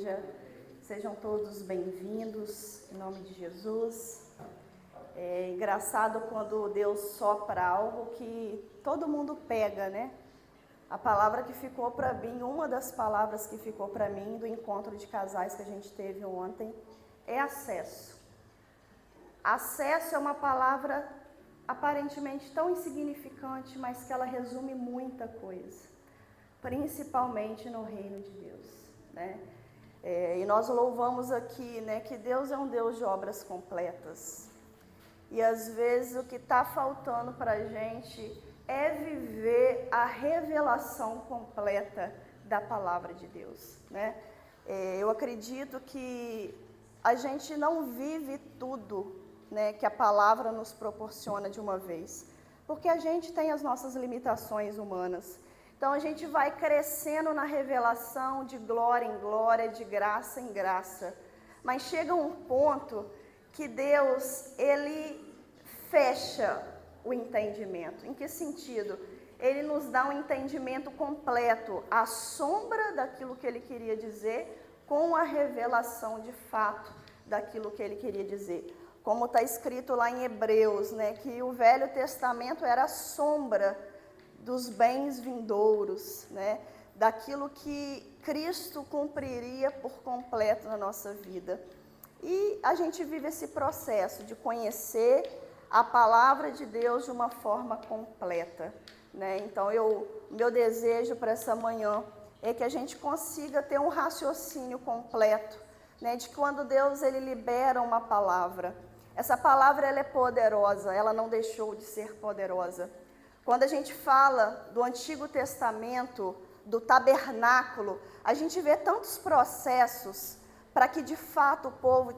igreja. Sejam todos bem-vindos, em nome de Jesus. É engraçado quando Deus sopra algo que todo mundo pega, né? A palavra que ficou para mim, uma das palavras que ficou para mim do encontro de casais que a gente teve ontem, é acesso. Acesso é uma palavra aparentemente tão insignificante, mas que ela resume muita coisa, principalmente no reino de Deus, né? E nós louvamos aqui, né, que Deus é um Deus de obras completas. E às vezes o que está faltando para a gente é viver a revelação completa da palavra de Deus, né? Eu acredito que a gente não vive tudo, né, que a palavra nos proporciona de uma vez, porque a gente tem as nossas limitações humanas. Então a gente vai crescendo na revelação de glória em glória, de graça em graça, mas chega um ponto que Deus, Ele fecha o entendimento. Em que sentido? Ele nos dá um entendimento completo, a sombra daquilo que Ele queria dizer, com a revelação de fato daquilo que Ele queria dizer. Como está escrito lá em Hebreus, né, que o Velho Testamento era a sombra dos bens vindouros, né, daquilo que Cristo cumpriria por completo na nossa vida. E a gente vive esse processo de conhecer a palavra de Deus de uma forma completa, né? Então, meu desejo para essa manhã é que a gente consiga ter um raciocínio completo, né, de quando Deus ele libera uma palavra. Essa palavra ela é poderosa, ela não deixou de ser poderosa. Quando a gente fala do Antigo Testamento, do tabernáculo, a gente vê tantos processos para que de fato o povo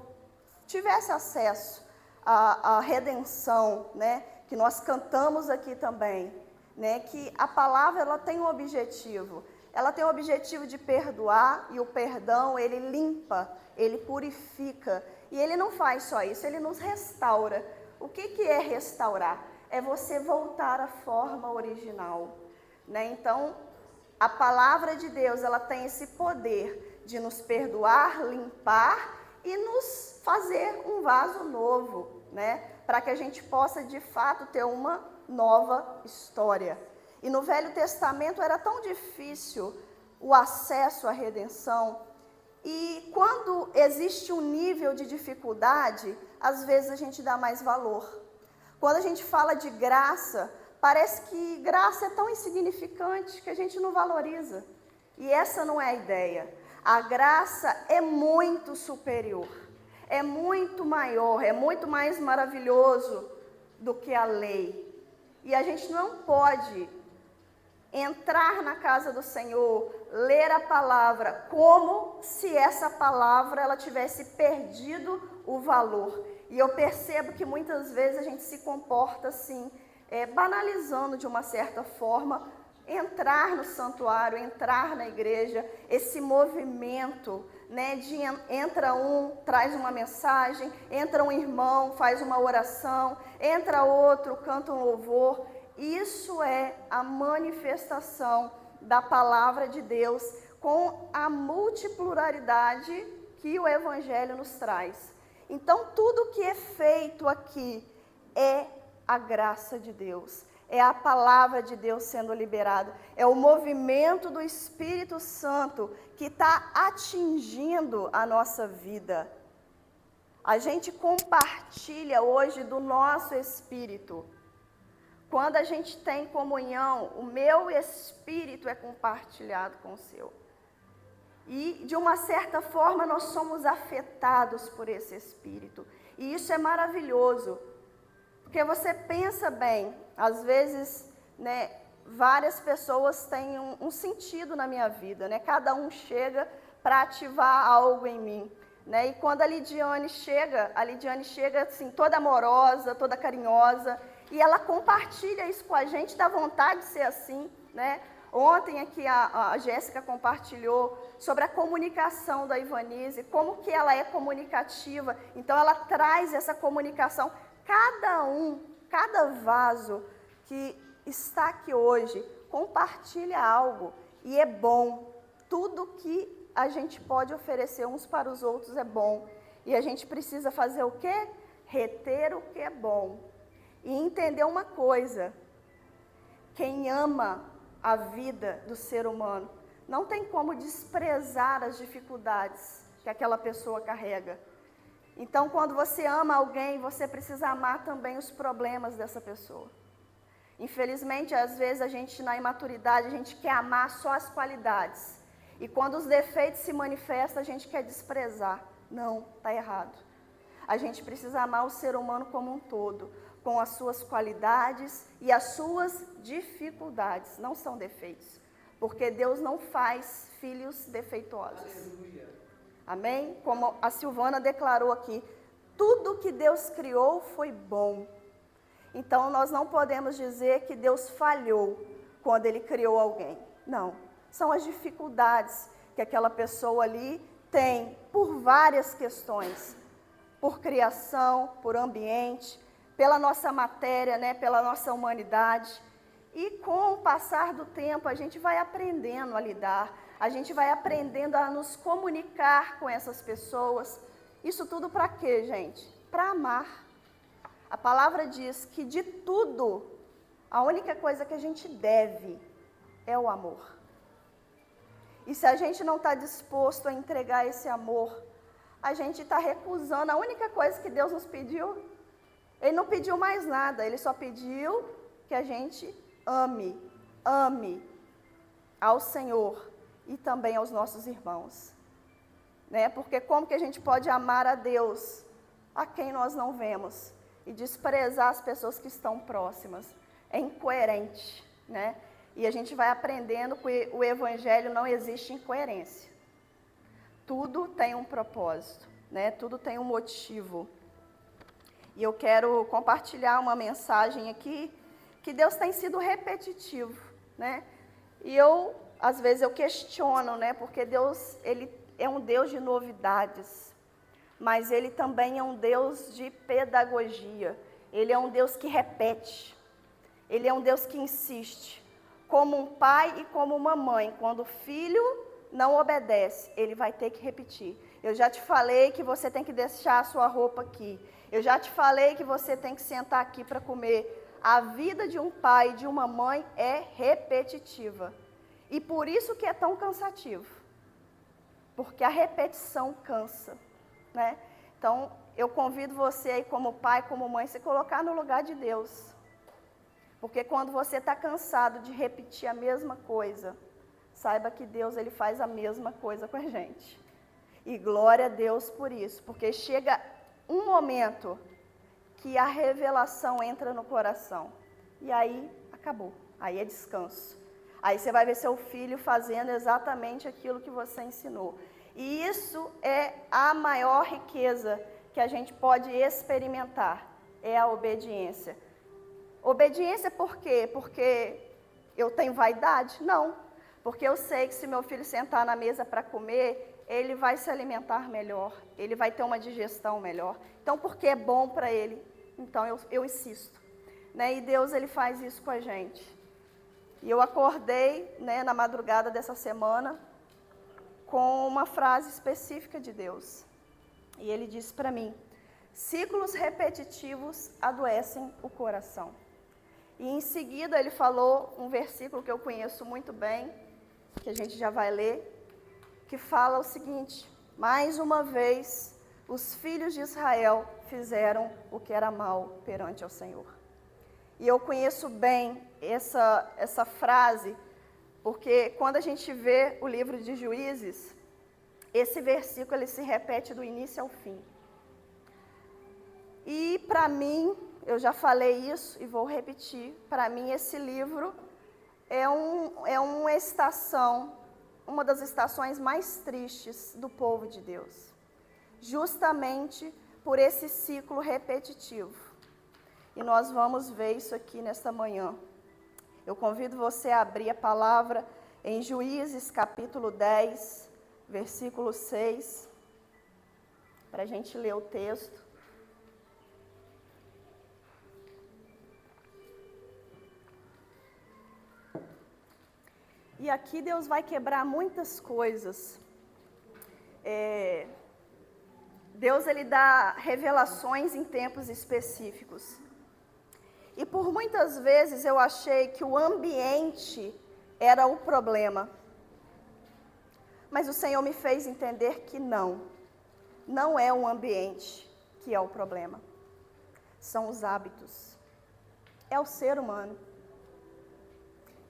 tivesse acesso à redenção, né? Que nós cantamos aqui também, né? Que a palavra ela tem um objetivo. Ela tem o objetivo de perdoar, e o perdão ele limpa, ele purifica. E ele não faz só isso, ele nos restaura. O que é restaurar? É você voltar à forma original, né? Então, a palavra de Deus, ela tem esse poder de nos perdoar, limpar e nos fazer um vaso novo, né? Para que a gente possa, de fato, ter uma nova história. E no Velho Testamento era tão difícil o acesso à redenção. E quando existe um nível de dificuldade, às vezes a gente dá mais valor. Quando a gente fala de graça, parece que graça é tão insignificante que a gente não valoriza. E essa não é a ideia. A graça é muito superior, é muito maior, é muito mais maravilhoso do que a lei. E a gente não pode entrar na casa do Senhor, ler a palavra, como se essa palavra ela tivesse perdido o valor. E eu percebo que muitas vezes a gente se comporta assim, banalizando de uma certa forma, entrar no santuário, entrar na igreja, esse movimento, né, de entra um, traz uma mensagem, entra um irmão, faz uma oração, entra outro, canta um louvor. Isso é a manifestação da palavra de Deus com a multipluralidade que o Evangelho nos traz. Então, tudo que é feito aqui é a graça de Deus, é a palavra de Deus sendo liberada, é o movimento do Espírito Santo que está atingindo a nossa vida. A gente compartilha hoje do nosso espírito. Quando a gente tem comunhão, o meu espírito é compartilhado com o seu. E, de uma certa forma, nós somos afetados por esse espírito. E isso é maravilhoso. Porque você pensa bem, às vezes, né, várias pessoas têm um sentido na minha vida, né? Cada um chega para ativar algo em mim. Né? E quando a Lidiane chega assim, toda amorosa, toda carinhosa, e ela compartilha isso com a gente, dá vontade de ser assim, né? Ontem aqui a Jéssica compartilhou sobre a comunicação da Ivanise, como que ela é comunicativa. Então ela traz essa comunicação. Cada vaso que está aqui hoje compartilha algo, e é bom. Tudo que a gente pode oferecer uns para os outros é bom. E a gente precisa fazer o quê? Reter o que é bom. E entender uma coisa: quem ama a vida do ser humano não tem como desprezar as dificuldades que aquela pessoa carrega. Então, quando você ama alguém, você precisa amar também os problemas dessa pessoa. Infelizmente, às vezes, a gente, na imaturidade, a gente quer amar só as qualidades. E quando os defeitos se manifestam, a gente quer desprezar. Não, está errado. A gente precisa amar o ser humano como um todo, com as suas qualidades e as suas dificuldades. Não são defeitos, porque Deus não faz filhos defeituosos. Aleluia. Amém? Como a Silvana declarou aqui, tudo que Deus criou foi bom. Então, nós não podemos dizer que Deus falhou quando Ele criou alguém. Não, são as dificuldades que aquela pessoa ali tem por várias questões. Por criação, por ambiente, pela nossa matéria, né, pela nossa humanidade. E com o passar do tempo, a gente vai aprendendo a lidar, a gente vai aprendendo a nos comunicar com essas pessoas. Isso tudo para quê, gente? Para amar. A palavra diz que de tudo, a única coisa que a gente deve é o amor. E se a gente não está disposto a entregar esse amor, a gente está recusando a única coisa que Deus nos pediu. Ele não pediu mais nada, Ele só pediu que a gente ame ao Senhor e também aos nossos irmãos. Né? Porque como que a gente pode amar a Deus, a quem nós não vemos, e desprezar as pessoas que estão próximas? É incoerente, né? E a gente vai aprendendo que o Evangelho não existe incoerência. Tudo tem um propósito, né? Tudo tem um motivo. E eu quero compartilhar uma mensagem aqui que Deus tem sido repetitivo, né? E às vezes eu questiono, né? Porque Deus, Ele é um Deus de novidades, mas Ele também é um Deus de pedagogia. Ele é um Deus que repete. Ele é um Deus que insiste. Como um pai e como uma mãe, quando o filho não obedece, ele vai ter que repetir. Eu já te falei que você tem que deixar a sua roupa aqui. Eu já te falei que você tem que sentar aqui para comer. A vida de um pai e de uma mãe é repetitiva. E por isso que é tão cansativo. Porque a repetição cansa, né? Então, eu convido você aí como pai, como mãe, se colocar no lugar de Deus. Porque quando você está cansado de repetir a mesma coisa, saiba que Deus, Ele faz a mesma coisa com a gente. E glória a Deus por isso, porque chega um momento que a revelação entra no coração. E aí, acabou. Aí é descanso. Aí você vai ver seu filho fazendo exatamente aquilo que você ensinou. E isso é a maior riqueza que a gente pode experimentar, é a obediência. Obediência por quê? Porque eu tenho vaidade? Não. Porque eu sei que se meu filho sentar na mesa para comer, ele vai se alimentar melhor, ele vai ter uma digestão melhor. Então, porque é bom para ele, então eu insisto. Né? E Deus, Ele faz isso com a gente. E eu acordei, né, na madrugada dessa semana com uma frase específica de Deus. E Ele disse para mim: ciclos repetitivos adoecem o coração. E em seguida Ele falou um versículo que eu conheço muito bem, que a gente já vai ler, que fala o seguinte: mais uma vez os filhos de Israel fizeram o que era mal perante ao Senhor. E eu conheço bem essa frase, porque quando a gente vê o livro de Juízes, esse versículo ele se repete do início ao fim. E para mim, eu já falei isso e vou repetir, para mim esse livro é uma estação, uma das estações mais tristes do povo de Deus. Justamente por esse ciclo repetitivo. E nós vamos ver isso aqui nesta manhã. Eu convido você a abrir a palavra em Juízes capítulo 10, versículo 6, para a gente ler o texto. E aqui Deus vai quebrar muitas coisas Deus ele dá revelações em tempos específicos. E por muitas vezes eu achei que o ambiente era o problema. Mas o Senhor me fez entender que não é o ambiente que é o problema. São os hábitos. É o ser humano.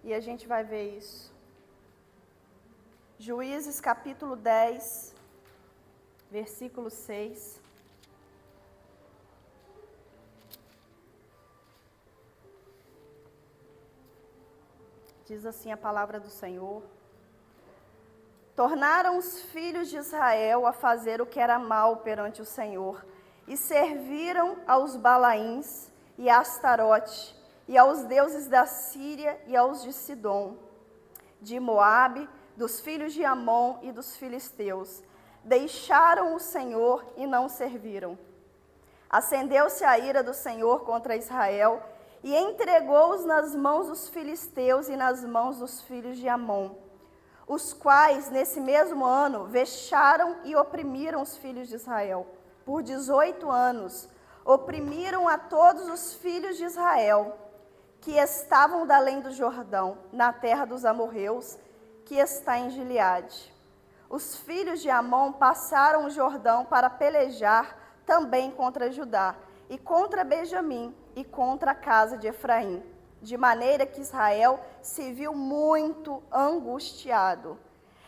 E a gente vai ver isso. Juízes capítulo 10, versículo 6. Diz assim a palavra do Senhor. Tornaram os filhos de Israel a fazer o que era mal perante o Senhor, e serviram aos Balaíns e a Astarote, e aos deuses da Síria e aos de Sidom, de Moabe, dos filhos de Amon e dos filisteus. Deixaram o Senhor e não serviram. Acendeu-se a ira do Senhor contra Israel, e entregou-os nas mãos dos filisteus e nas mãos dos filhos de Amon, os quais, nesse mesmo ano, vexaram e oprimiram os filhos de Israel. Por 18 anos, oprimiram a todos os filhos de Israel, que estavam da além do Jordão, na terra dos amorreus, que está em Gileade. Os filhos de Amon passaram o Jordão para pelejar também contra Judá, e contra Benjamim, e contra a casa de Efraim, de maneira que Israel se viu muito angustiado.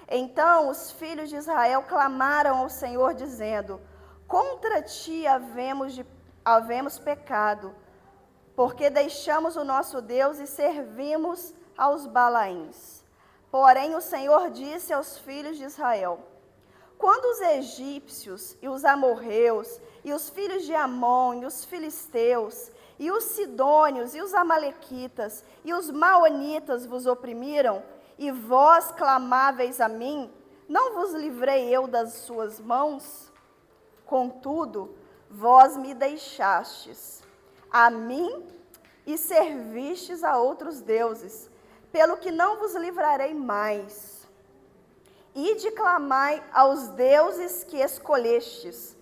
Então os filhos de Israel clamaram ao Senhor, dizendo: contra ti havemos pecado, porque deixamos o nosso Deus e servimos aos Balaíns. Porém o Senhor disse aos filhos de Israel: quando os egípcios e os amorreus e os filhos de Amon e os filisteus e os sidônios e os amalequitas e os maonitas vos oprimiram, e vós clamáveis a mim, não vos livrei eu das suas mãos? Contudo, vós me deixastes a mim e servistes a outros deuses, pelo que não vos livrarei mais. Ide clamai aos deuses que escolhestes,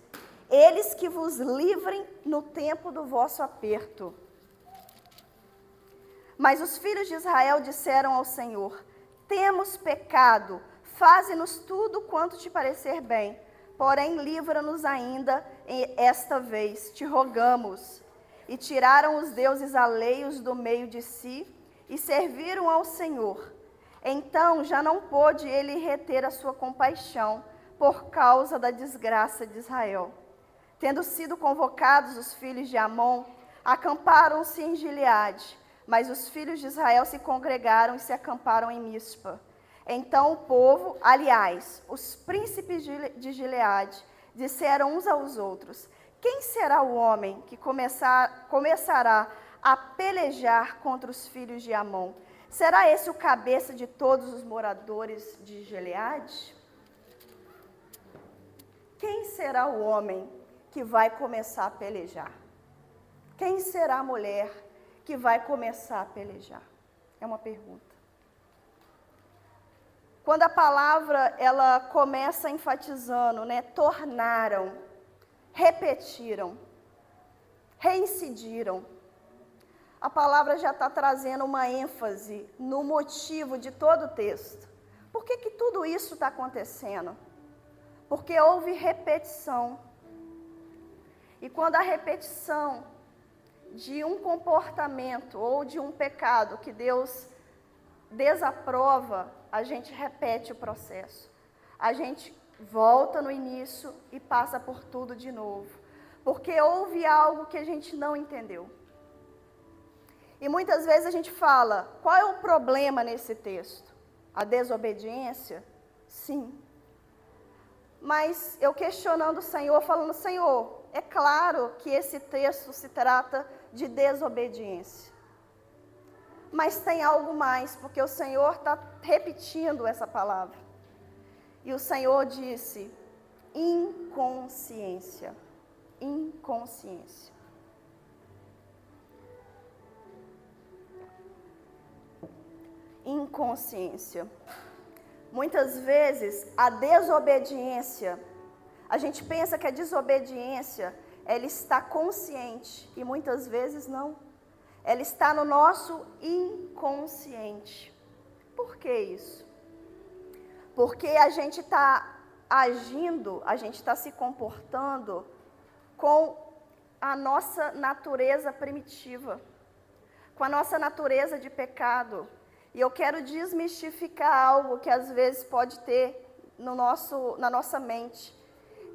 eles que vos livrem no tempo do vosso aperto. Mas os filhos de Israel disseram ao Senhor: temos pecado, faze-nos tudo quanto te parecer bem, porém livra-nos ainda esta vez, te rogamos. E tiraram os deuses alheios do meio de si e serviram ao Senhor. Então já não pôde ele reter a sua compaixão por causa da desgraça de Israel. Tendo sido convocados os filhos de Amon, acamparam-se em Gileade, mas os filhos de Israel se congregaram e se acamparam em Mispa. Então o povo, aliás, os príncipes de Gileade, disseram uns aos outros: quem será o homem que começará a pelejar contra os filhos de Amon? Será esse o cabeça de todos os moradores de Gileade? Quem será o homem que vai começar a pelejar? Quem será a mulher que vai começar a pelejar? É uma pergunta. Quando a palavra ela começa enfatizando, tornaram, repetiram, reincidiram, a palavra já está trazendo uma ênfase no motivo de todo o texto. Por que tudo isso está acontecendo? Porque houve repetição. E quando a repetição de um comportamento ou de um pecado que Deus desaprova, a gente repete o processo. A gente volta no início e passa por tudo de novo. Porque houve algo que a gente não entendeu. E muitas vezes a gente fala: qual é o problema nesse texto? A desobediência? Sim. Mas eu questionando o Senhor, falando: Senhor, é claro que esse texto se trata de desobediência. Mas tem algo mais, porque o Senhor está repetindo essa palavra. E o Senhor disse: inconsciência. Inconsciência. Inconsciência. Muitas vezes, a desobediência, a gente pensa que a desobediência, ela está consciente, e muitas vezes não. Ela está no nosso inconsciente. Por que isso? Porque a gente está agindo, a gente está se comportando com a nossa natureza primitiva, com a nossa natureza de pecado. E eu quero desmistificar algo que às vezes pode ter na nossa mente,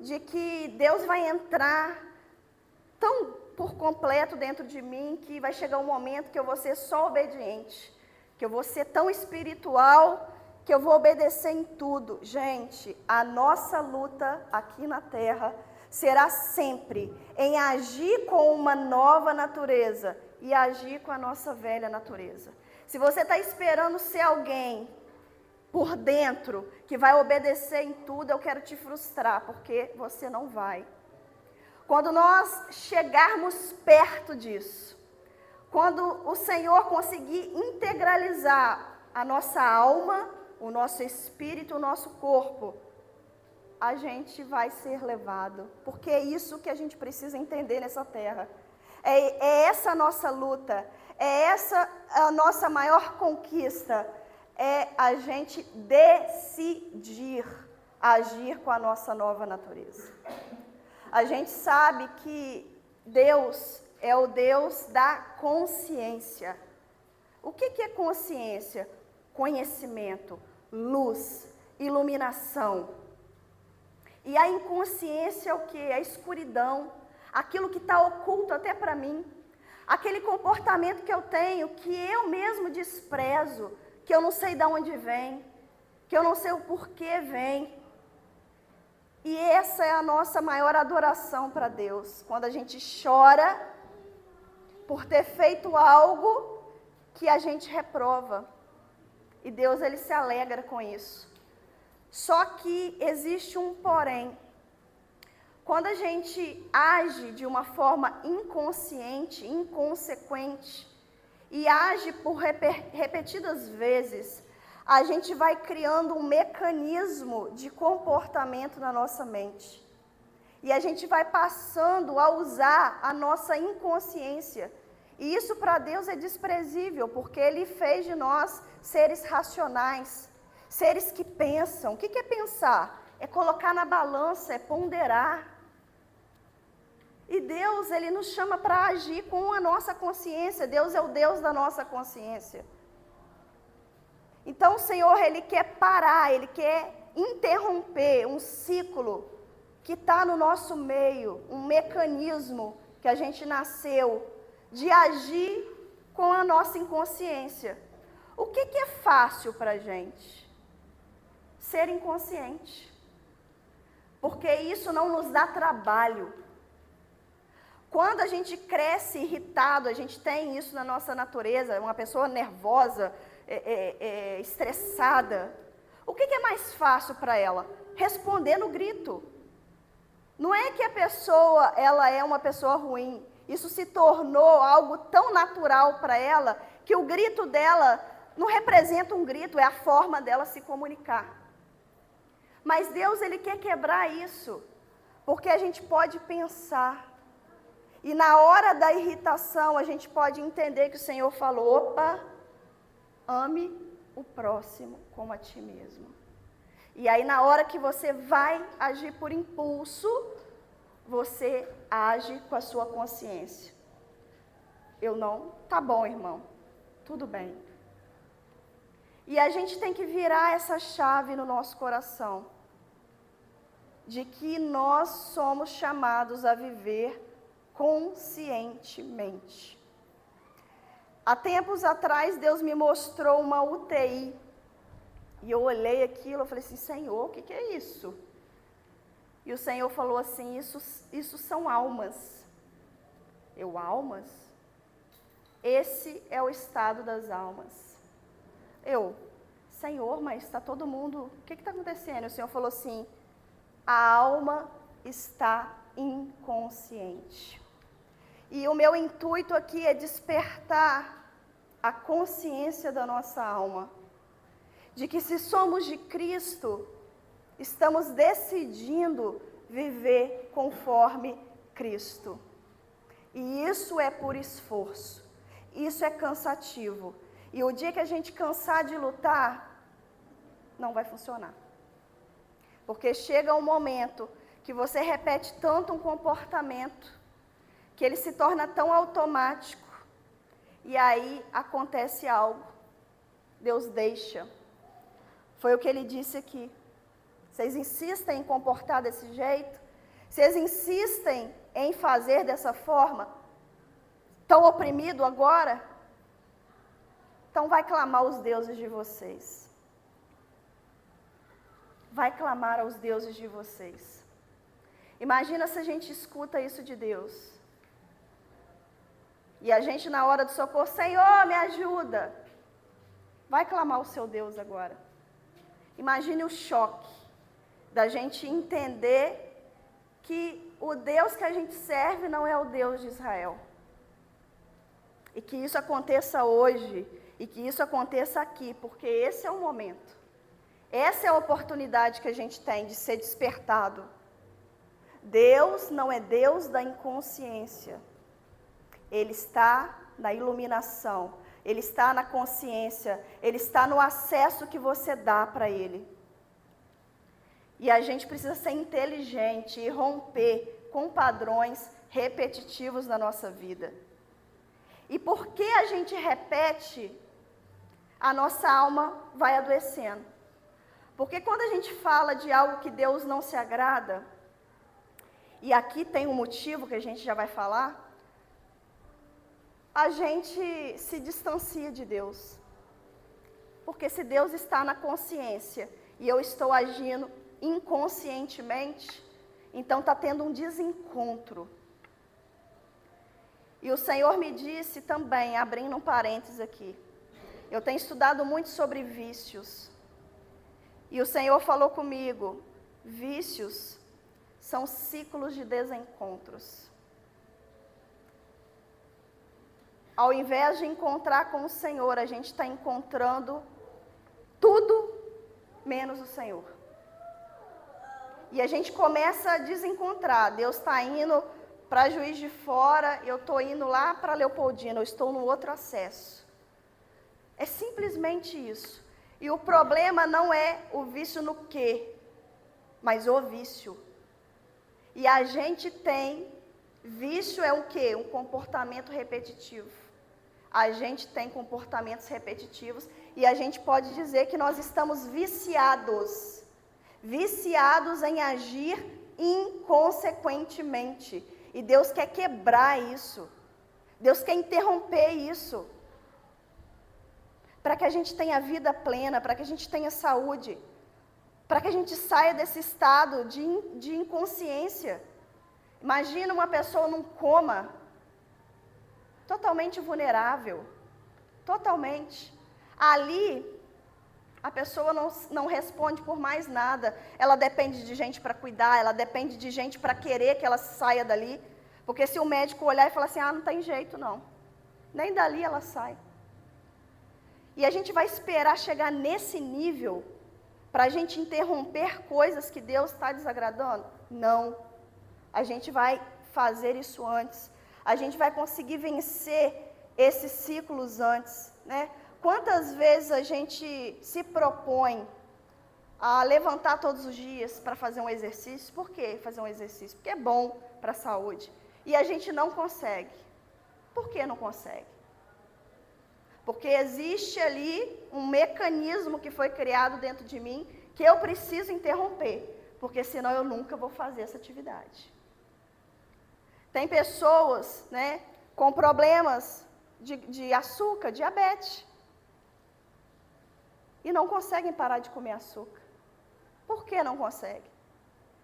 de que Deus vai entrar tão por completo dentro de mim, que vai chegar um momento que eu vou ser só obediente, que eu vou ser tão espiritual, que eu vou obedecer em tudo. Gente, a nossa luta aqui na terra será sempre em agir com uma nova natureza e agir com a nossa velha natureza. Se você está esperando ser alguém por dentro que vai obedecer em tudo, eu quero te frustrar, porque você não vai. Quando nós chegarmos perto disso, quando o Senhor conseguir integralizar a nossa alma, o nosso espírito, o nosso corpo, a gente vai ser levado, porque é isso que a gente precisa entender nessa terra. É essa a nossa luta, é essa a nossa maior conquista, é a gente decidir agir com a nossa nova natureza. A gente sabe que Deus é o Deus da consciência. O que é consciência? Conhecimento, luz, iluminação. E a inconsciência é o quê? A escuridão, aquilo que está oculto até para mim. Aquele comportamento que eu tenho, que eu mesmo desprezo, que eu não sei de onde vem, que eu não sei o porquê vem. E essa é a nossa maior adoração para Deus, quando a gente chora por ter feito algo que a gente reprova. E Deus, ele se alegra com isso. Só que existe um porém. Quando a gente age de uma forma inconsciente, inconsequente, e age por repetidas vezes, a gente vai criando um mecanismo de comportamento na nossa mente. E a gente vai passando a usar a nossa inconsciência. E isso para Deus é desprezível, porque Ele fez de nós seres racionais, seres que pensam. O que é pensar? É colocar na balança, é ponderar. E Deus, Ele nos chama para agir com a nossa consciência. Deus é o Deus da nossa consciência. Então o Senhor, Ele quer parar, Ele quer interromper um ciclo que está no nosso meio, um mecanismo que a gente nasceu de agir com a nossa inconsciência. O que é fácil para a gente? Ser inconsciente. Porque isso não nos dá trabalho. Quando a gente cresce irritado, a gente tem isso na nossa natureza, uma pessoa nervosa, estressada, o que é mais fácil para ela? Responder no grito. Não é que a pessoa, ela é uma pessoa ruim, isso se tornou algo tão natural para ela, que o grito dela não representa um grito, é a forma dela se comunicar. Mas Deus, Ele quer quebrar isso, porque a gente pode pensar, e na hora da irritação, a gente pode entender que o Senhor falou, opa, ame o próximo como a ti mesmo. E aí na hora que você vai agir por impulso, você age com a sua consciência. Tá bom, irmão, tudo bem. E a gente tem que virar essa chave no nosso coração, de que nós somos chamados a viver conscientemente. Há tempos atrás, Deus me mostrou uma UTI. E eu olhei aquilo, eu falei assim, Senhor, o que é isso? E o Senhor falou assim, isso são almas. Almas? Esse é o estado das almas. Senhor, mas está todo mundo, o que está acontecendo? O Senhor falou assim, a alma está inconsciente. E o meu intuito aqui é despertar a consciência da nossa alma. de que se somos de Cristo, estamos decidindo viver conforme Cristo. E isso é por esforço, isso é cansativo. E o dia que a gente cansar de lutar, não vai funcionar. Porque chega um momento que você repete tanto um comportamento, que ele se torna tão automático, e aí acontece algo. Deus deixa. Foi o que ele disse aqui. Vocês insistem em comportar desse jeito? Vocês insistem em fazer dessa forma? Estão oprimidos agora? Então vai clamar aos deuses de vocês. Vai clamar aos deuses de vocês. Imagina se a gente escuta isso de Deus. E a gente na hora do socorro, Senhor, me ajuda. Vai clamar ao seu Deus agora. Imagine o choque da gente entender que o Deus que a gente serve não é o Deus de Israel. E que isso aconteça hoje, e que isso aconteça aqui, porque esse é o momento. Essa é a oportunidade que a gente tem de ser despertado. Deus não é Deus da inconsciência. Ele está na iluminação, Ele está na consciência, Ele está no acesso que você dá para Ele. E a gente precisa ser inteligente e romper com padrões repetitivos na nossa vida. E porque a gente repete, a nossa alma vai adoecendo. Porque quando a gente fala de algo que Deus não se agrada, e aqui tem um motivo que a gente já vai falar, a gente se distancia de Deus. Porque se Deus está na consciência e eu estou agindo inconscientemente, então está tendo um desencontro. E o Senhor me disse também, abrindo um parênteses aqui, eu tenho estudado muito sobre vícios. E o Senhor falou comigo, vícios são ciclos de desencontros. Ao invés de encontrar com o Senhor, a gente está encontrando tudo menos o Senhor. E a gente começa a desencontrar. Deus está indo para Juiz de Fora, eu estou indo lá para Leopoldina, eu estou no outro acesso. É simplesmente isso. E o problema não é o vício no quê, mas o vício. E a gente tem, vício é o quê? Um comportamento repetitivo. A gente tem comportamentos repetitivos e a gente pode dizer que nós estamos viciados. Viciados em agir inconsequentemente. E Deus quer quebrar isso. Deus quer interromper isso. Para que a gente tenha vida plena, para que a gente tenha saúde. Para que a gente saia desse estado de inconsciência. Imagina uma pessoa num coma, totalmente vulnerável. Totalmente. Ali, a pessoa não responde por mais nada. Ela depende de gente para cuidar, ela depende de gente para querer que ela saia dali. Porque se o médico olhar e falar assim, não tem jeito não. Nem dali ela sai. E a gente vai esperar chegar nesse nível para a gente interromper coisas que Deus está desagradando? Não. A gente vai fazer isso antes. A gente vai conseguir vencer esses ciclos antes, né? Quantas vezes a gente se propõe a levantar todos os dias para fazer um exercício? Por que fazer um exercício? Porque é bom para a saúde. E a gente não consegue. Por que não consegue? Porque existe ali um mecanismo que foi criado dentro de mim que eu preciso interromper. Porque senão eu nunca vou fazer essa atividade. Tem pessoas, né, com problemas de açúcar, diabetes. E não conseguem parar de comer açúcar. Por que não conseguem?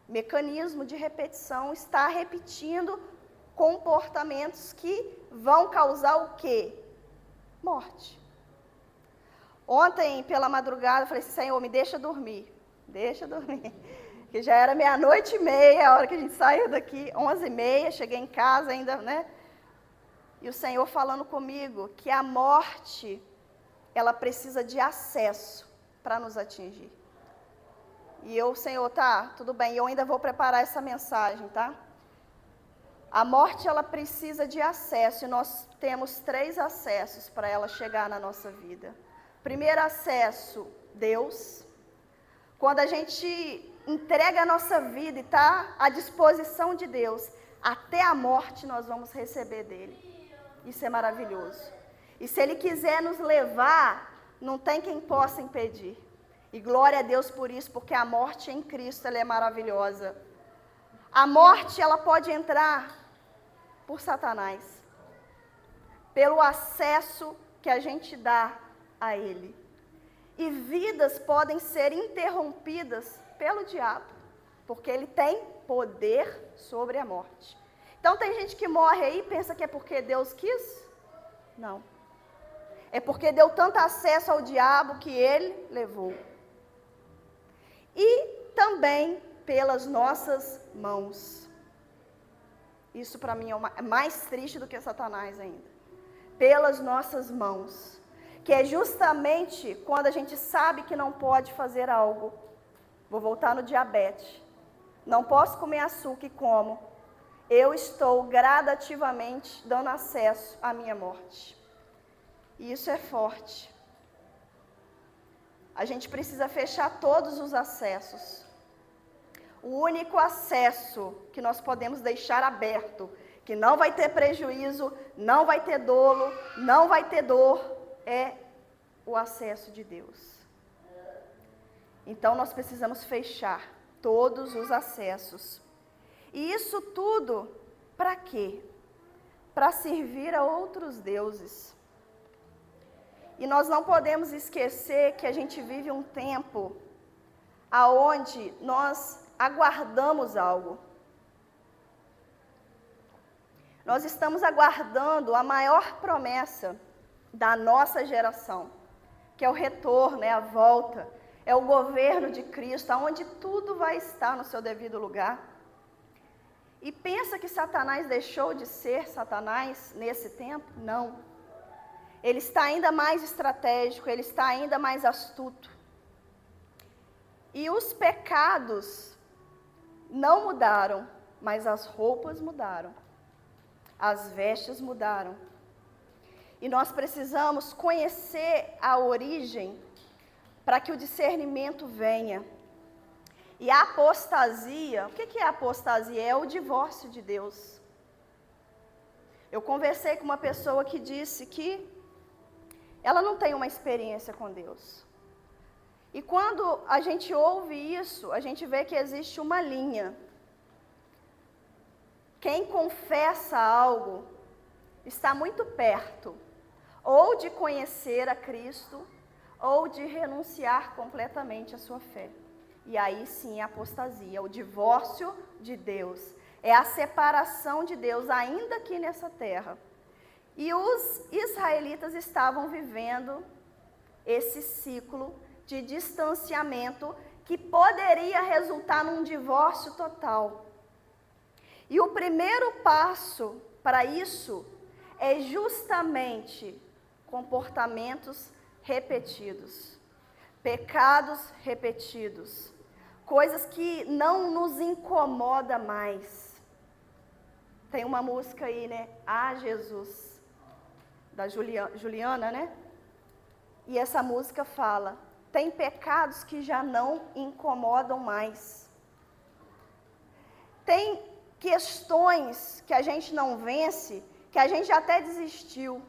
Mecanismo de repetição está repetindo comportamentos que vão causar o quê? Morte. Ontem, pela madrugada, eu falei assim, Senhor, me deixa dormir. Deixa dormir. Que já era 00:30, a hora que a gente saiu daqui, 11:30, cheguei em casa ainda, né? E o Senhor falando comigo que a morte, ela precisa de acesso para nos atingir. E eu, Senhor, tá, tudo bem, eu ainda vou preparar essa mensagem, tá? A morte, ela precisa de acesso, e nós temos 3 acessos para ela chegar na nossa vida. Primeiro acesso, Deus. Quando a gente entrega a nossa vida e está à disposição de Deus, até a morte nós vamos receber dele. Isso é maravilhoso. E se ele quiser nos levar, não tem quem possa impedir. E glória a Deus por isso, porque a morte em Cristo, ela é maravilhosa. A morte, ela pode entrar por Satanás, pelo acesso que a gente dá a ele. E vidas podem ser interrompidas pelo diabo, porque ele tem poder sobre a morte. Então tem gente que morre aí e pensa que é porque Deus quis? Não. É porque deu tanto acesso ao diabo que ele levou. E também pelas nossas mãos. Isso para mim é mais triste do que Satanás ainda. Pelas nossas mãos. Que é justamente quando a gente sabe que não pode fazer algo. Vou voltar no diabetes. Não posso comer açúcar e como. Eu estou gradativamente dando acesso à minha morte. E isso é forte. A gente precisa fechar todos os acessos. O único acesso que nós podemos deixar aberto, que não vai ter prejuízo, não vai ter dolo, não vai ter dor, é o acesso de Deus. Então nós precisamos fechar todos os acessos. E isso tudo para quê? Para servir a outros deuses. E nós não podemos esquecer que a gente vive um tempo aonde nós aguardamos algo. Nós estamos aguardando a maior promessa da nossa geração, que é o retorno, é a volta, é o governo de Cristo, onde tudo vai estar no seu devido lugar. E pensa que Satanás deixou de ser Satanás nesse tempo? Não. Ele está ainda mais estratégico, ele está ainda mais astuto. E os pecados não mudaram, mas as roupas mudaram. As vestes mudaram. E nós precisamos conhecer a origem para que o discernimento venha. E a apostasia, o que é apostasia? É o divórcio de Deus. Eu conversei com uma pessoa que disse que ela não tem uma experiência com Deus. E quando a gente ouve isso, a gente vê que existe uma linha. Quem confessa algo está muito perto, ou de conhecer a Cristo, ou de renunciar completamente à sua fé. E aí sim é a apostasia, o divórcio de Deus. É a separação de Deus ainda aqui nessa terra. E os israelitas estavam vivendo esse ciclo de distanciamento que poderia resultar num divórcio total. E o primeiro passo para isso é justamente comportamentos repetidos, pecados repetidos, coisas que não nos incomoda mais. Tem uma música aí, né? Ah, Jesus, da Juliana, né? E essa música fala, tem pecados que já não incomodam mais. Tem questões que a gente não vence, que a gente até desistiu.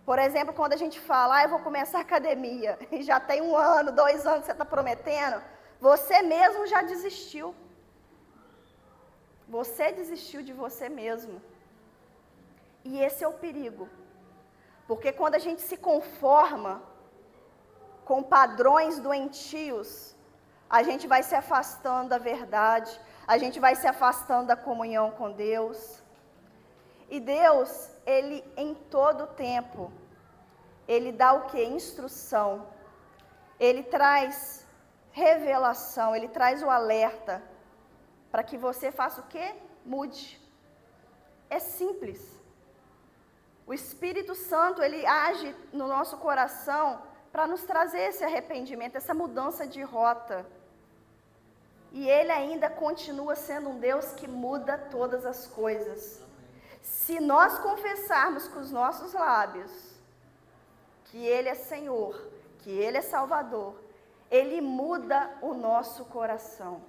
Por exemplo, quando a gente fala, eu vou começar a academia, e já tem 1 ano, 2 anos que você está prometendo, você mesmo já desistiu. Você desistiu de você mesmo. E esse é o perigo. Porque quando a gente se conforma com padrões doentios, a gente vai se afastando da verdade, a gente vai se afastando da comunhão com Deus. E Deus, Ele em todo tempo, Ele dá o quê? Instrução. Ele traz revelação, Ele traz o alerta para que você faça o quê? Mude. É simples. O Espírito Santo, ele age no nosso coração para nos trazer esse arrependimento, essa mudança de rota. E Ele ainda continua sendo um Deus que muda todas as coisas. Se nós confessarmos com os nossos lábios que Ele é Senhor, que Ele é Salvador, Ele muda o nosso coração.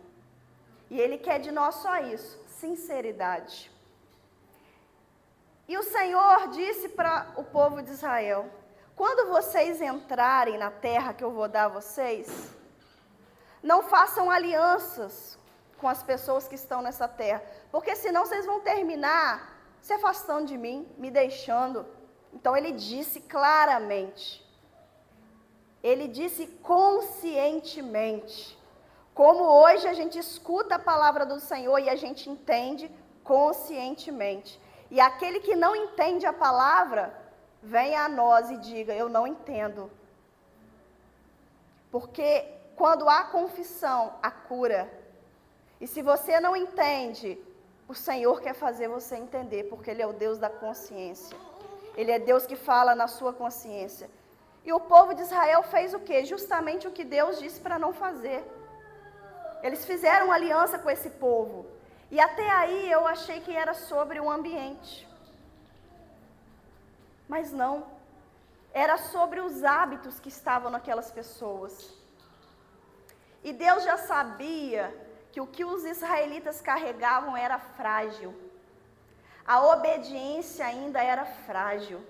E Ele quer de nós só isso, sinceridade. E o Senhor disse para o povo de Israel: quando vocês entrarem na terra que eu vou dar a vocês, não façam alianças com as pessoas que estão nessa terra, porque senão vocês vão terminar se afastando de mim, me deixando. Então Ele disse claramente, Ele disse conscientemente, como hoje a gente escuta a palavra do Senhor e a gente entende conscientemente. E aquele que não entende a palavra, venha a nós e diga: eu não entendo. Porque quando há confissão, há cura. E se você não entende, o Senhor quer fazer você entender, porque Ele é o Deus da consciência. Ele é Deus que fala na sua consciência. E o povo de Israel fez o quê? Justamente o que Deus disse para não fazer. Eles fizeram aliança com esse povo. E até aí eu achei que era sobre o ambiente. Mas não. Era sobre os hábitos que estavam naquelas pessoas. E Deus já sabia que o que os israelitas carregavam era frágil. A obediência ainda era frágil.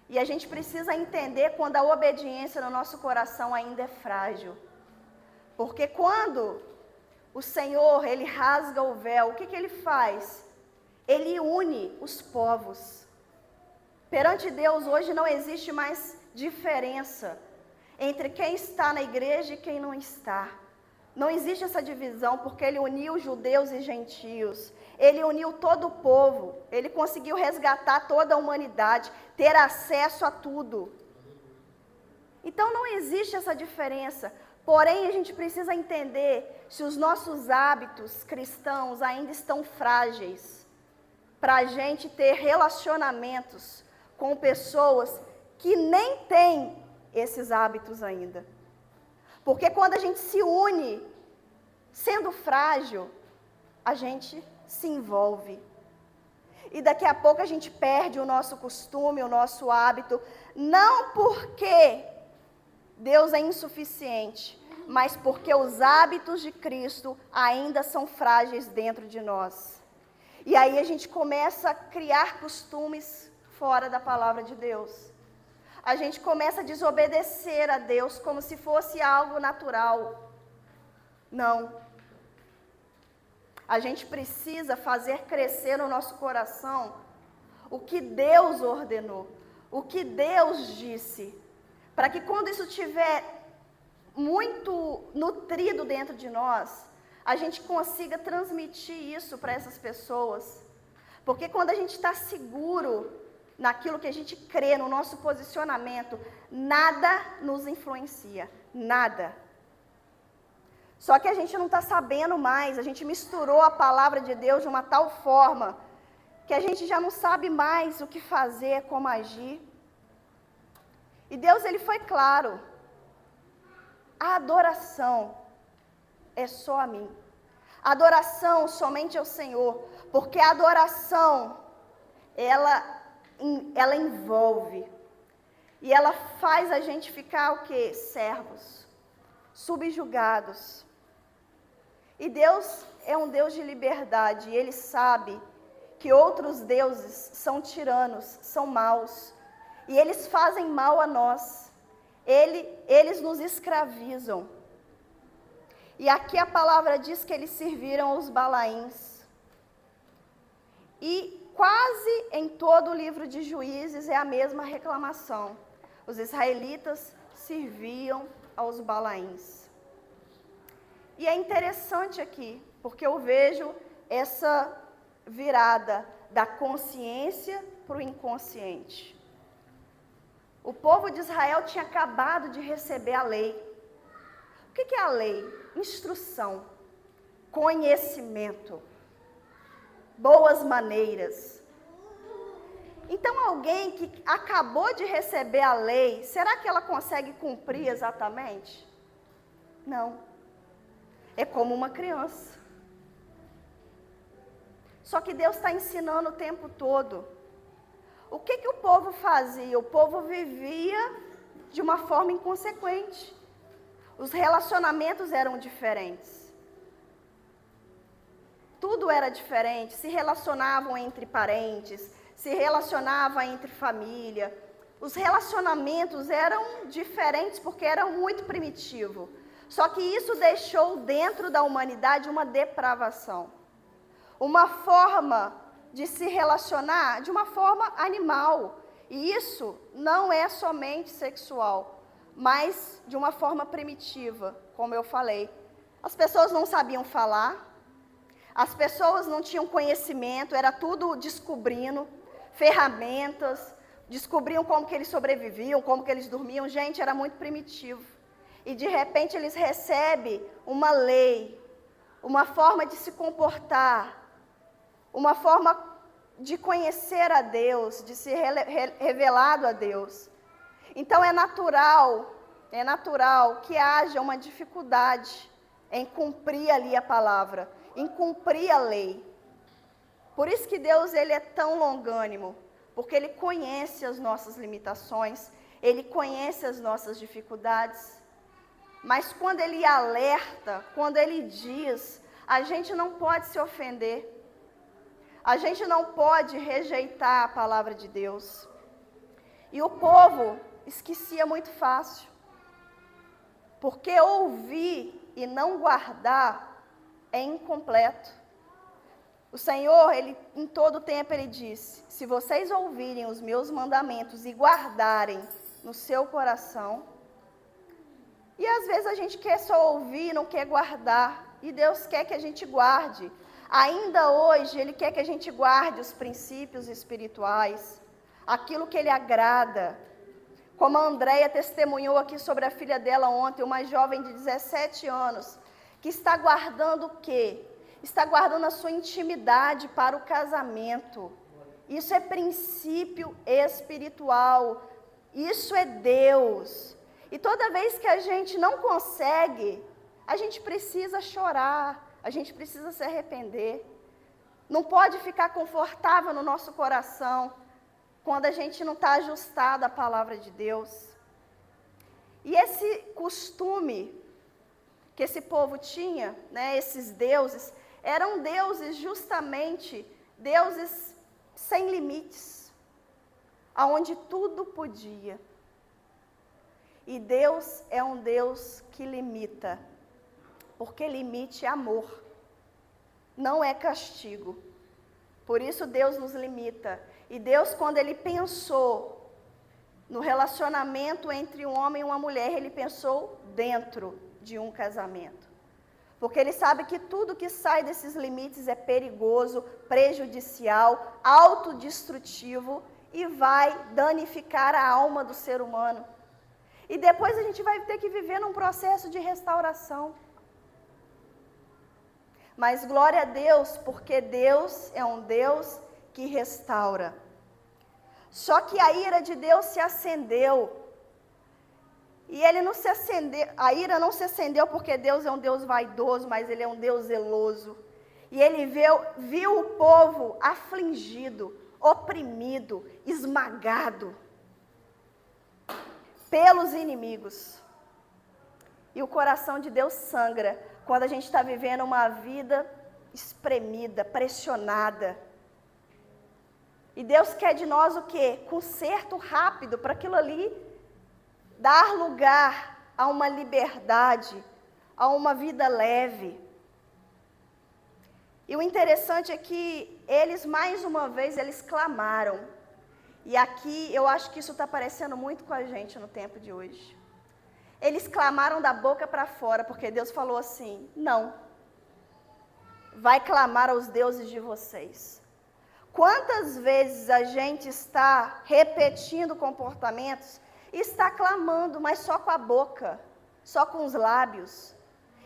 E a gente precisa entender quando a obediência no nosso coração ainda é frágil. Porque quando o Senhor, Ele rasga o véu, o que Ele faz? Ele une os povos. Perante Deus hoje não existe mais diferença entre quem está na igreja e quem não está. Não existe essa divisão, porque Ele uniu judeus e gentios. Ele uniu todo o povo. Ele conseguiu resgatar toda a humanidade, ter acesso a tudo. Então não existe essa diferença. Porém, a gente precisa entender se os nossos hábitos cristãos ainda estão frágeis para a gente ter relacionamentos com pessoas que nem têm esses hábitos ainda. Porque quando a gente se une, sendo frágil, a gente se envolve. E daqui a pouco a gente perde o nosso costume, o nosso hábito, não porque Deus é insuficiente, mas porque os hábitos de Cristo ainda são frágeis dentro de nós. E aí a gente começa a criar costumes fora da palavra de Deus. A gente começa a desobedecer a Deus como se fosse algo natural. Não. A gente precisa fazer crescer no nosso coração o que Deus ordenou, o que Deus disse, para que quando isso estiver muito nutrido dentro de nós, a gente consiga transmitir isso para essas pessoas. Porque quando a gente está seguro naquilo que a gente crê, no nosso posicionamento, nada nos influencia, nada. Só que a gente não está sabendo mais, a gente misturou a palavra de Deus de uma tal forma que a gente já não sabe mais o que fazer, como agir. E Deus, Ele foi claro: a adoração é só a mim. A adoração somente ao Senhor, porque a adoração, ela envolve. E ela faz a gente ficar o quê? Servos, subjugados. E Deus é um Deus de liberdade, e Ele sabe que outros deuses são tiranos, são maus, e eles fazem mal a nós. Eles nos escravizam. E aqui a palavra diz que eles serviram aos Balaíns. E quase em todo o livro de Juízes é a mesma reclamação. Os israelitas serviam aos Balaíns. E é interessante aqui, porque eu vejo essa virada da consciência para o inconsciente. O povo de Israel tinha acabado de receber a lei. O que é a lei? Instrução, conhecimento, boas maneiras. Então, alguém que acabou de receber a lei, será que ela consegue cumprir exatamente? Não. É como uma criança. Só que Deus está ensinando o tempo todo. O que o povo fazia? O povo vivia de uma forma inconsequente. Os relacionamentos eram diferentes. Tudo era diferente. Se relacionavam entre parentes, se relacionavam entre família. Os relacionamentos eram diferentes porque eram muito primitivos. Só que isso deixou dentro da humanidade uma depravação. Uma forma de se relacionar de uma forma animal. E isso não é somente sexual, mas de uma forma primitiva, como eu falei. As pessoas não sabiam falar, as pessoas não tinham conhecimento, era tudo descobrindo ferramentas, descobriam como que eles sobreviviam, como que eles dormiam. Gente, era muito primitivo. E de repente eles recebem uma lei, uma forma de se comportar, uma forma de conhecer a Deus, de ser revelado a Deus. Então é natural que haja uma dificuldade em cumprir ali a palavra, em cumprir a lei. Por isso que Deus, ele é tão longânimo, porque ele conhece as nossas limitações, ele conhece as nossas dificuldades. Mas quando ele alerta, quando ele diz, a gente não pode se ofender. A gente não pode rejeitar a palavra de Deus. E o povo esquecia muito fácil. Porque ouvir e não guardar é incompleto. O Senhor, ele, em todo tempo, ele disse, se vocês ouvirem os meus mandamentos e guardarem no seu coração. E às vezes a gente quer só ouvir, não quer guardar. E Deus quer que a gente guarde. Ainda hoje, Ele quer que a gente guarde os princípios espirituais, aquilo que Ele agrada. Como a Andréia testemunhou aqui sobre a filha dela ontem, uma jovem de 17 anos, que está guardando o quê? Está guardando a sua intimidade para o casamento. Isso é princípio espiritual, isso é Deus. E toda vez que a gente não consegue, a gente precisa chorar. A gente precisa se arrepender. Não pode ficar confortável no nosso coração quando a gente não está ajustado à palavra de Deus. E esse costume que esse povo tinha, né, esses deuses, eram deuses justamente, deuses sem limites, aonde tudo podia. E Deus é um Deus que limita. Porque limite é amor, não é castigo. Por isso Deus nos limita. E Deus, quando Ele pensou no relacionamento entre um homem e uma mulher, Ele pensou dentro de um casamento. Porque Ele sabe que tudo que sai desses limites é perigoso, prejudicial, autodestrutivo e vai danificar a alma do ser humano. E depois a gente vai ter que viver num processo de restauração. Mas glória a Deus, porque Deus é um Deus que restaura. Só que a ira de Deus se acendeu. E ele não se acendeu, a ira não se acendeu porque Deus é um Deus vaidoso, mas Ele é um Deus zeloso. E Ele viu o povo afligido, oprimido, esmagado pelos inimigos. E o coração de Deus sangra quando a gente está vivendo uma vida espremida, pressionada. E Deus quer de nós o quê? Conserto rápido para aquilo ali dar lugar a uma liberdade, a uma vida leve. E o interessante é que eles, mais uma vez, eles clamaram. E aqui eu acho que isso está parecendo muito com a gente no tempo de hoje. Eles clamaram da boca para fora, porque Deus falou assim, não, vai clamar aos deuses de vocês. Quantas vezes a gente está repetindo comportamentos e está clamando, mas só com a boca, só com os lábios.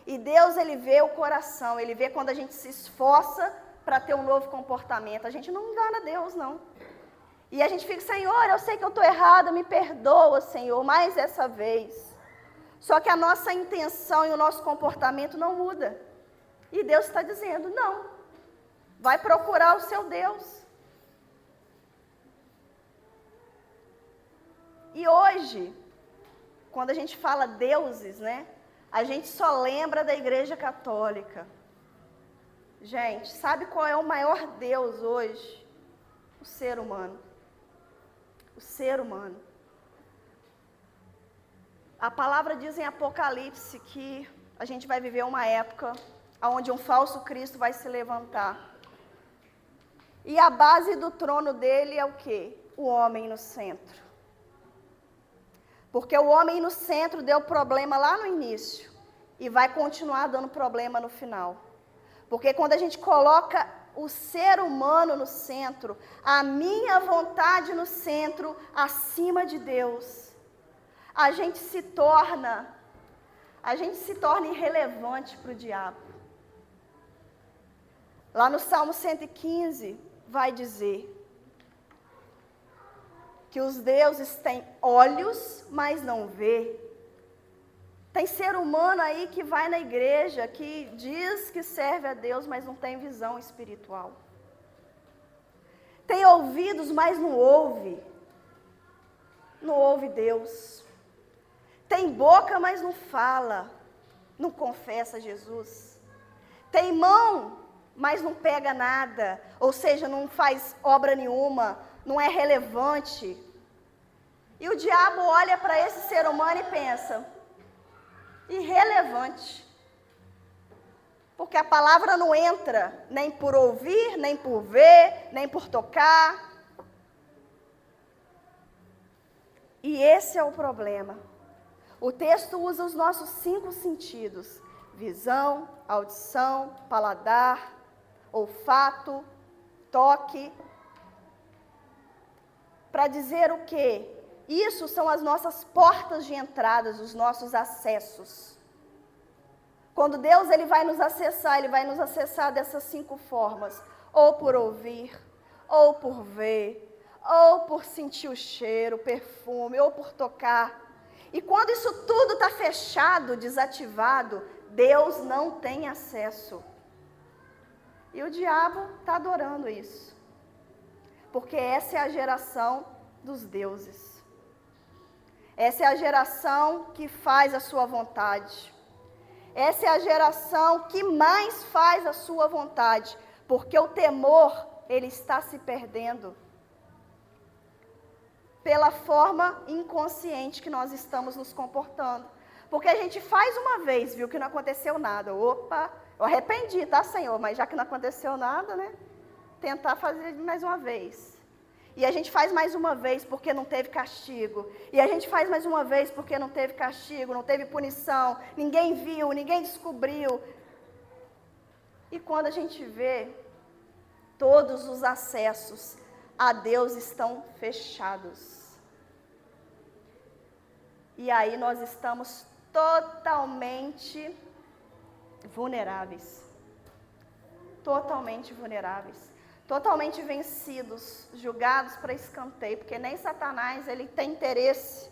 E Deus, Ele vê o coração, Ele vê quando a gente se esforça para ter um novo comportamento. A gente não engana Deus, não. E a gente fica, Senhor, eu sei que eu estou errada, me perdoa, Senhor, mais essa vez. Só que a nossa intenção e o nosso comportamento não muda. E Deus está dizendo, não, vai procurar o seu Deus. E hoje, quando a gente fala deuses, né, a gente só lembra da Igreja Católica. Gente, sabe qual é o maior Deus hoje? O ser humano. O ser humano. A palavra diz em Apocalipse que a gente vai viver uma época onde um falso Cristo vai se levantar. E a base do trono dele é o quê? O homem no centro. Porque o homem no centro deu problema lá no início e vai continuar dando problema no final. Porque quando a gente coloca o ser humano no centro, a minha vontade no centro, acima de Deus, a gente se torna irrelevante para o diabo. Lá no Salmo 115 vai dizer que os deuses têm olhos, mas não vê. Tem ser humano aí que vai na igreja, que diz que serve a Deus, mas não tem visão espiritual. Tem ouvidos, mas não ouve. Não ouve Deus. Tem boca, mas não fala. Não confessa Jesus. Tem mão, mas não pega nada. Ou seja, não faz obra nenhuma. Não é relevante. E o diabo olha para esse ser humano e pensa, irrelevante. Porque a palavra não entra nem por ouvir, nem por ver, nem por tocar. E esse é o problema. O texto usa os nossos 5 sentidos: visão, audição, paladar, olfato, toque. Para dizer o quê? Isso são as nossas portas de entrada, os nossos acessos. Quando Deus ele vai nos acessar dessas 5 formas. Ou por ouvir, ou por ver, ou por sentir o cheiro, o perfume, ou por tocar. E quando isso tudo está fechado, desativado, Deus não tem acesso. E o diabo está adorando isso. Porque essa é a geração dos deuses. Essa é a geração que faz a sua vontade. Essa é a geração que mais faz a sua vontade. Porque o temor, ele está se perdendo pela forma inconsciente que nós estamos nos comportando. Porque a gente faz uma vez, viu que não aconteceu nada. Opa, eu arrependi, tá, Senhor? Mas já que não aconteceu nada, né? Tentar fazer mais uma vez. E a gente faz mais uma vez porque não teve castigo. E a gente faz mais uma vez porque não teve castigo, não teve punição. Ninguém viu, ninguém descobriu. E quando a gente vê, todos os acessos a Deus estão fechados. E aí nós estamos totalmente vulneráveis. Totalmente vulneráveis. Totalmente vencidos, julgados para escanteio, porque nem Satanás ele tem interesse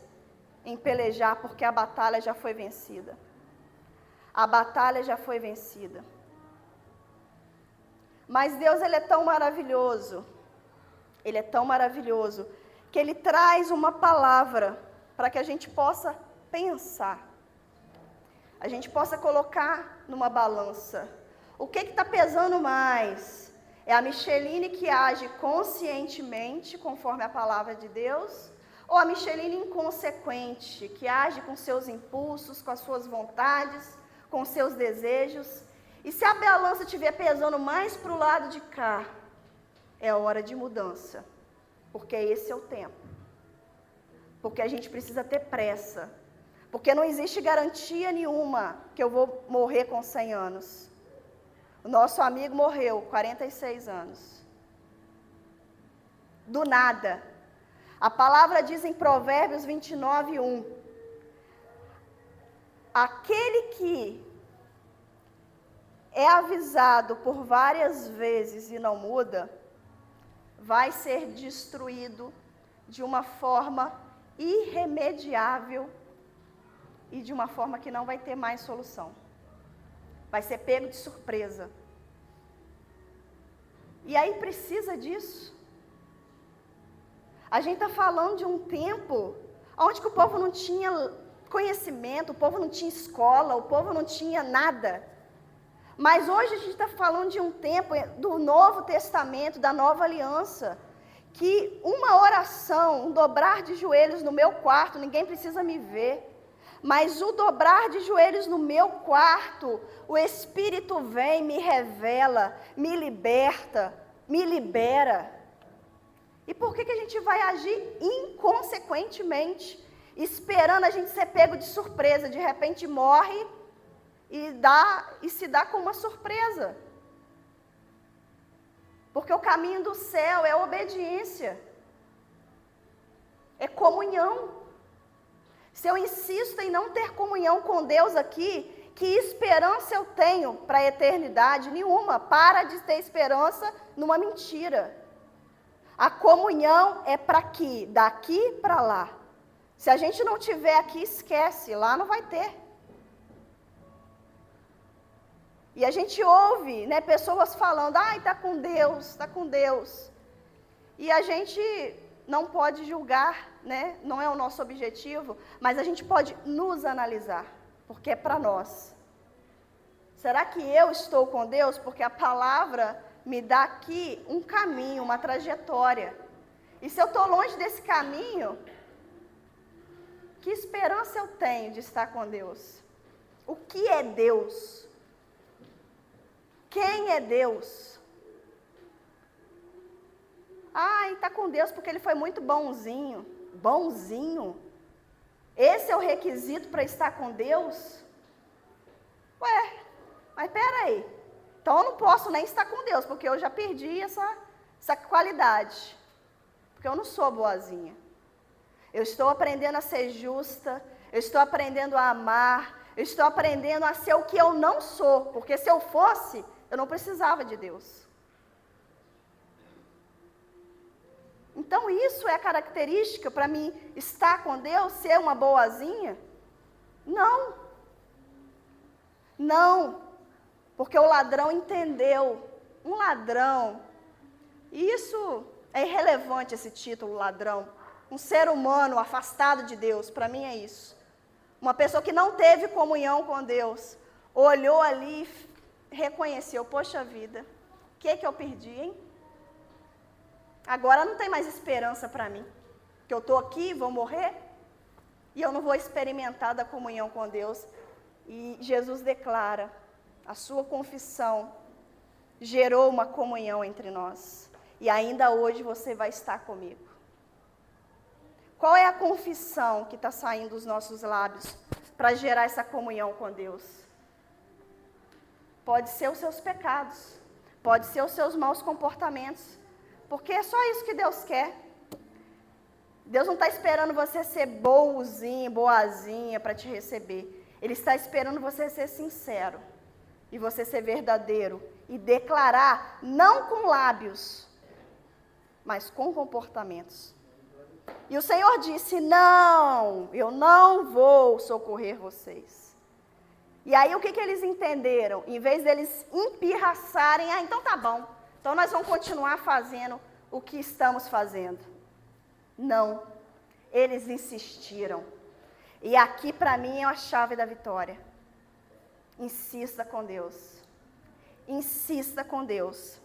em pelejar, porque a batalha já foi vencida. A batalha já foi vencida. Mas Deus ele é tão maravilhoso, ele é tão maravilhoso, que ele traz uma palavra para que a gente possa pensar. A gente possa colocar numa balança. O que está pesando mais? É a Micheline que age conscientemente, conforme a palavra de Deus? Ou a Micheline inconsequente, que age com seus impulsos, com as suas vontades, com os seus desejos? E se a balança estiver pesando mais para o lado de cá, é hora de mudança. Porque esse é o tempo. Porque a gente precisa ter pressa. Porque não existe garantia nenhuma que eu vou morrer com 100 anos. O nosso amigo morreu, 46 anos. Do nada. A palavra diz em Provérbios 29, 1. Aquele que é avisado por várias vezes e não muda, vai ser destruído de uma forma irremediável e de uma forma que não vai ter mais solução. Vai ser pego de surpresa. E aí precisa disso. A gente está falando de um tempo onde que o povo não tinha conhecimento, o povo não tinha escola, o povo não tinha nada. Mas hoje a gente está falando de um tempo do Novo Testamento, da Nova Aliança, que uma oração, um dobrar de joelhos no meu quarto, ninguém precisa me ver, mas o dobrar de joelhos no meu quarto, o Espírito vem, me revela, me liberta, me libera. E por que a gente vai agir inconsequentemente, esperando a gente ser pego de surpresa, de repente morre e se dá com uma surpresa? Porque o caminho do céu é obediência, é comunhão. Se eu insisto em não ter comunhão com Deus aqui, que esperança eu tenho para a eternidade? Nenhuma. Para de ter esperança numa mentira. A comunhão é para aqui, daqui para lá. Se a gente não tiver aqui, esquece, lá não vai ter. E a gente ouve, né, pessoas falando, está com Deus, está com Deus. E a gente não pode julgar, né, não é o nosso objetivo, mas a gente pode nos analisar, porque é para nós. Será que eu estou com Deus? Porque a palavra me dá aqui um caminho, uma trajetória. E se eu estou longe desse caminho, que esperança eu tenho de estar com Deus? O que é Deus? Quem é Deus? Está com Deus porque ele foi muito bonzinho. Bonzinho? Esse é o requisito para estar com Deus? Ué, mas peraí. Então eu não posso nem estar com Deus, porque eu já perdi essa qualidade. Porque eu não sou boazinha. Eu estou aprendendo a ser justa, eu estou aprendendo a amar, eu estou aprendendo a ser o que eu não sou. Porque se eu fosse, eu não precisava de Deus. Então isso é a característica para mim estar com Deus, ser uma boazinha? Não. Não. Porque o ladrão entendeu. Um ladrão. E isso é irrelevante, esse título, ladrão. Um ser humano afastado de Deus, para mim é isso. Uma pessoa que não teve comunhão com Deus, olhou ali e reconheceu, poxa vida, o que eu perdi, hein? Agora não tem mais esperança para mim, que eu estou aqui, vou morrer, e eu não vou experimentar da comunhão com Deus. E Jesus declara, a sua confissão gerou uma comunhão entre nós, e ainda hoje você vai estar comigo. Qual é a confissão que está saindo dos nossos lábios para gerar essa comunhão com Deus? Pode ser os seus pecados, pode ser os seus maus comportamentos, porque é só isso que Deus quer. Deus não está esperando você ser bonzinho, boazinha para te receber. Ele está esperando você ser sincero e você ser verdadeiro e declarar, não com lábios, mas com comportamentos. E o Senhor disse, não, eu não vou socorrer vocês. E aí o que eles entenderam? Em vez deles empirraçarem, então tá bom, então nós vamos continuar fazendo o que estamos fazendo. Não, eles insistiram. E aqui para mim é a chave da vitória. Insista com Deus. Insista com Deus.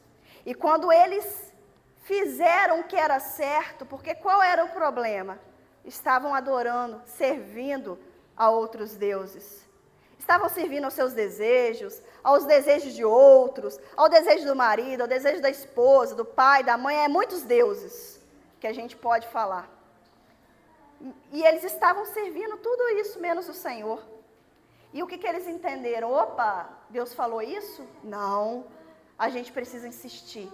E quando eles fizeram o que era certo, porque qual era o problema? Estavam adorando, servindo a outros deuses. Estavam servindo aos seus desejos, aos desejos de outros, ao desejo do marido, ao desejo da esposa, do pai, da mãe, muitos deuses que a gente pode falar. E eles estavam servindo tudo isso, menos o Senhor. E o que eles entenderam? Opa, Deus falou isso? Não, a gente precisa insistir.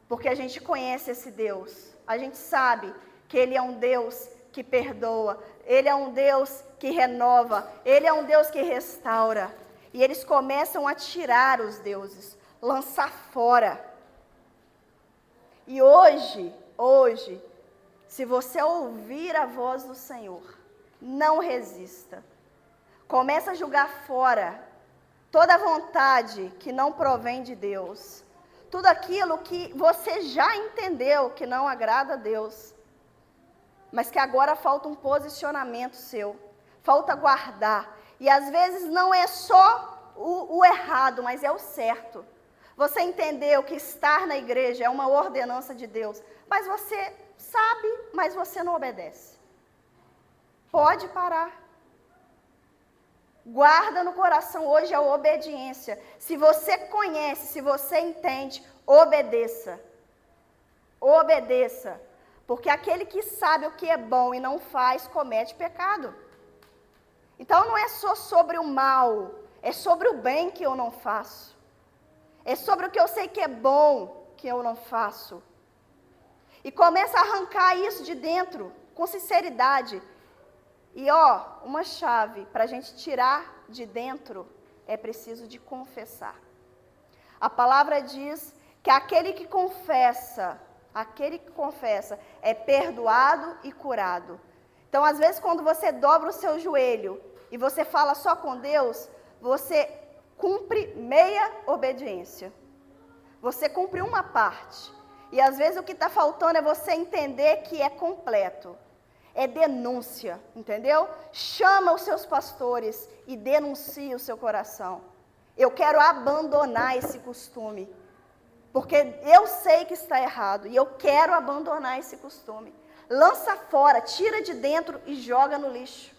Porque a gente conhece esse Deus, a gente sabe que Ele é um Deus que perdoa, Ele é um Deus que renova, Ele é um Deus que restaura. E eles começam a tirar os deuses, lançar fora. E hoje, se você ouvir a voz do Senhor, não resista. Começa a julgar fora toda vontade que não provém de Deus. Tudo aquilo que você já entendeu que não agrada a Deus. Mas que agora falta um posicionamento seu. Falta guardar. E às vezes não é só o errado, mas é o certo. Você entendeu que estar na igreja é uma ordenança de Deus. Mas você sabe, mas você não obedece. Pode parar. Guarda no coração hoje a obediência. Se você conhece, se você entende, obedeça. Obedeça. Porque aquele que sabe o que é bom e não faz, comete pecado. Então não é só sobre o mal, é sobre o bem que eu não faço. É sobre o que eu sei que é bom que eu não faço. E começa a arrancar isso de dentro, com sinceridade. E uma chave para a gente tirar de dentro é preciso de confessar. A palavra diz que aquele que confessa é perdoado e curado. Então, às vezes, quando você dobra o seu joelho e você fala só com Deus, você cumpre meia obediência. Você cumpre uma parte. E às vezes o que está faltando é você entender que é completo. É denúncia, entendeu? Chama os seus pastores e denuncia o seu coração. Eu quero abandonar esse costume. Porque eu sei que está errado e eu quero abandonar esse costume. Lança fora, tira de dentro e joga no lixo.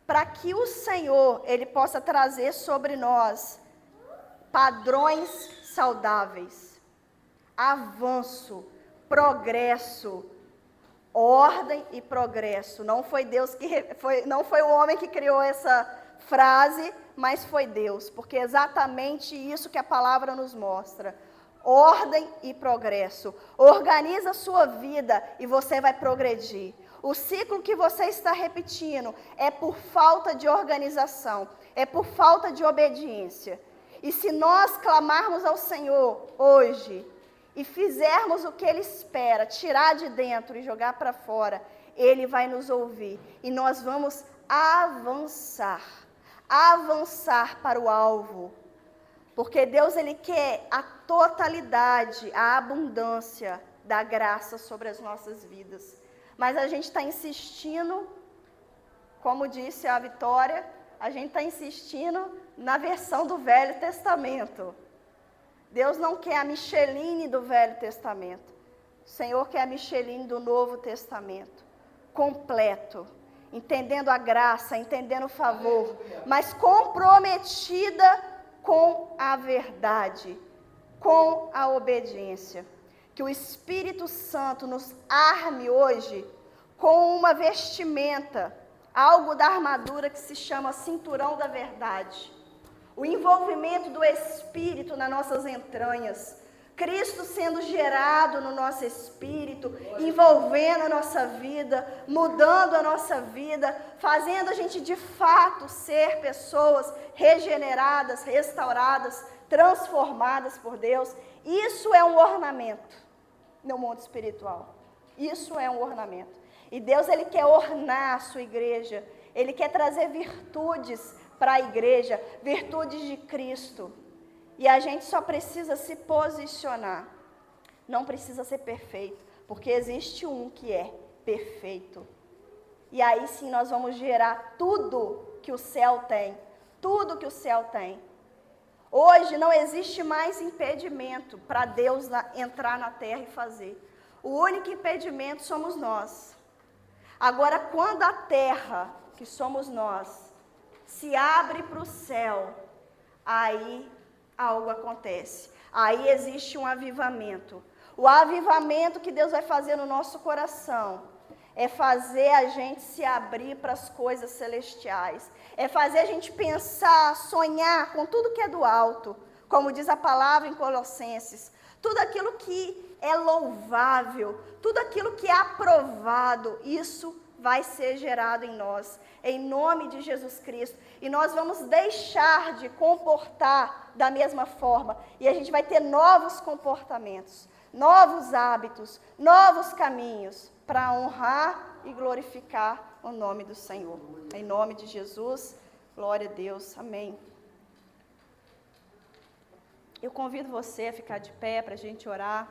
Para que o Senhor, Ele possa trazer sobre nós padrões saudáveis, avanço, progresso, ordem e progresso. Não foi não foi o homem que criou essa frase, mas foi Deus, porque é exatamente isso que a palavra nos mostra. Ordem e progresso. Organiza a sua vida e você vai progredir. O ciclo que você está repetindo é por falta de organização, é por falta de obediência. E se nós clamarmos ao Senhor hoje e fizermos o que Ele espera, tirar de dentro e jogar para fora, Ele vai nos ouvir e nós vamos avançar para o alvo. Porque Deus, Ele quer a totalidade, a abundância da graça sobre as nossas vidas. Mas a gente está insistindo, como disse a Vitória, a gente está insistindo na versão do Velho Testamento. Deus não quer a Micheline do Velho Testamento. O Senhor quer a Micheline do Novo Testamento. Completo. Entendendo a graça, entendendo o favor. Mas comprometida com a verdade. Com a obediência. Que o Espírito Santo nos arme hoje com uma vestimenta, algo da armadura que se chama cinturão da verdade. O envolvimento do Espírito nas nossas entranhas. Cristo sendo gerado no nosso espírito, envolvendo a nossa vida, mudando a nossa vida, fazendo a gente de fato ser pessoas regeneradas, restauradas, transformadas por Deus. Isso é um ornamento no mundo espiritual. Isso é um ornamento. E Deus, Ele quer ornar a sua igreja. Ele quer trazer virtudes para a igreja, virtudes de Cristo. E a gente só precisa se posicionar. Não precisa ser perfeito, porque existe um que é perfeito. E aí sim nós vamos gerar tudo que o céu tem. Tudo que o céu tem. Hoje não existe mais impedimento para Deus entrar na terra e fazer. O único impedimento somos nós. Agora, quando a terra, que somos nós, se abre para o céu, aí algo acontece. Aí existe um avivamento. O avivamento que Deus vai fazer no nosso coração é fazer a gente se abrir para as coisas celestiais. É fazer a gente pensar, sonhar com tudo que é do alto. Como diz a palavra em Colossenses. Tudo aquilo que é louvável, tudo aquilo que é aprovado, isso vai ser gerado em nós. Em nome de Jesus Cristo. E nós vamos deixar de comportar da mesma forma. E a gente vai ter novos comportamentos. novos hábitos, novos caminhos para honrar e glorificar o nome do Senhor. Em nome de Jesus, glória a Deus, amém. Eu convido você a ficar de pé para a gente orar.